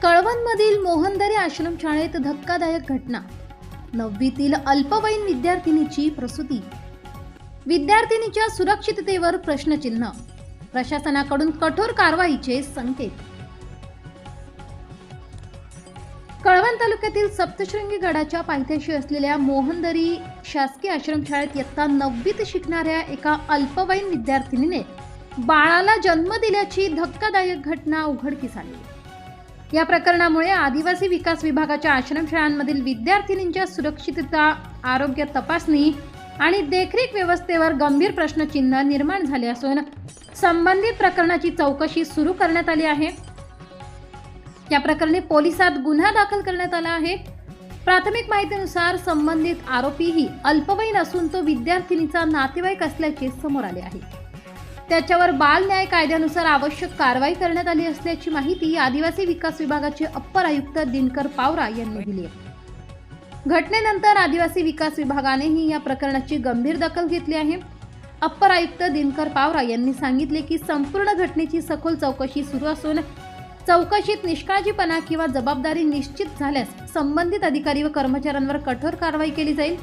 कळवणमधील मोहनदरी आश्रमशाळेत धक्कादायक घटना. 9वीतील अल्पवयीन विद्यार्थिनीची प्रसूती. विद्यार्थिनीच्या सुरक्षिततेवर प्रश्नचिन्ह. प्रशासनाकडून कठोर कारवाईचे संकेत. कळवण तालुक्यातील सप्तशृंगी गडाच्या पायथ्याशी असलेल्या मोहनदरी शासकीय आश्रमशाळेत इयत्ता 9वीत शिकणाऱ्या एका अल्पवयीन विद्यार्थिनीने बाळाला जन्म दिल्याची धक्कादायक घटना उघडकीस आली. या प्रकरणामुळे आदिवासी विकास विभागाच्या आश्रमशाळांमधील विद्यार्थिनींच्या सुरक्षितता, आरोग्य तपासणी आणि देखरेख व्यवस्थेवर गंभीर प्रश्नचिन्ह निर्माण झाले असून संबंधित प्रकरणाची चौकशी सुरू करण्यात आली आहे. या प्रकरणी पोलिसात गुन्हा दाखल करण्यात आला आहे. प्राथमिक माहितीनुसार संबंधित आरोपीही अल्पवयीन असून तो विद्यार्थिनीचा नातेवाईक असल्याचे समोर आले आहे. त्याच्यावर बाल न्याय कायद्यानुसार आवश्यक कारवाई करण्यात आली असल्याची माहिती आदिवासी विकास विभागाचे अप्पर आयुक्त दिनकर पावरा यांनी दिली आहे. घटनेनंतर आदिवासी विकास विभागानेही या प्रकरणाची गंभीर दखल घेतली आहे. अप्पर आयुक्त दिनकर पावरा यांनी सांगितले की संपूर्ण घटनेची सखोल चौकशी सुरू असून चौकशीत निष्काळजीपणा किंवा जबाबदारी निश्चित झाल्यास संबंधित अधिकारी व कर्मचाऱ्यांवर कठोर कारवाई केली जाईल.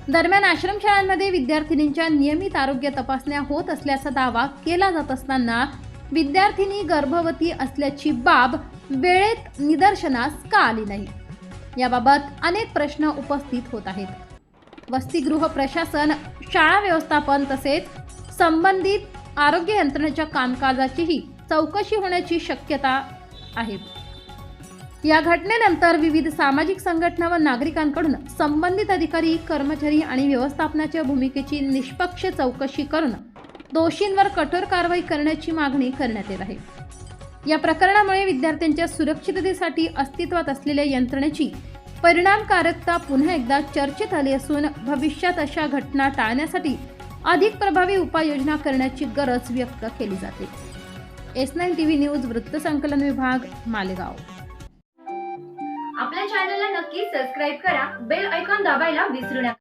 दरम्यान आश्रमशाळांमध्ये विद्यार्थिनींच्या नियमित आरोग्य तपासण्या होत असल्याचा दावा केला जात असताना विद्यार्थिनी गर्भवती असल्याची बाब वेळेत निदर्शनास का आली नाही, याबाबत अनेक प्रश्न उपस्थित होत आहेत. वसतिगृह प्रशासन, शाळा व्यवस्थापन तसेच संबंधित आरोग्य यंत्रणेच्या कामकाजाचीही चौकशी होण्याची शक्यता आहे. या घटनेनंतर विविध सामाजिक संघटना व नागरिकांकडून संबंधित अधिकारी, कर्मचारी आणि व्यवस्थापनाच्या भूमिकेची निष्पक्ष चौकशी करून दोषींवर कठोर कारवाई करण्याची मागणी करण्यात येत आहे. या प्रकरणामुळे विद्यार्थ्यांच्या सुरक्षिततेसाठी अस्तित्वात असलेल्या यंत्रणेची परिणामकारकता पुन्हा एकदा चर्चेत आली असून भविष्यात अशा घटना टाळण्यासाठी अधिक प्रभावी उपाययोजना करण्याची गरज व्यक्त केली जाते. S9 TV न्यूज वृत्तसंकलन विभाग, मालेगाव. आपल्या चॅनलला नक्की सबस्क्राइब करा. बेल आयकॉन दाबायला विसरू नका.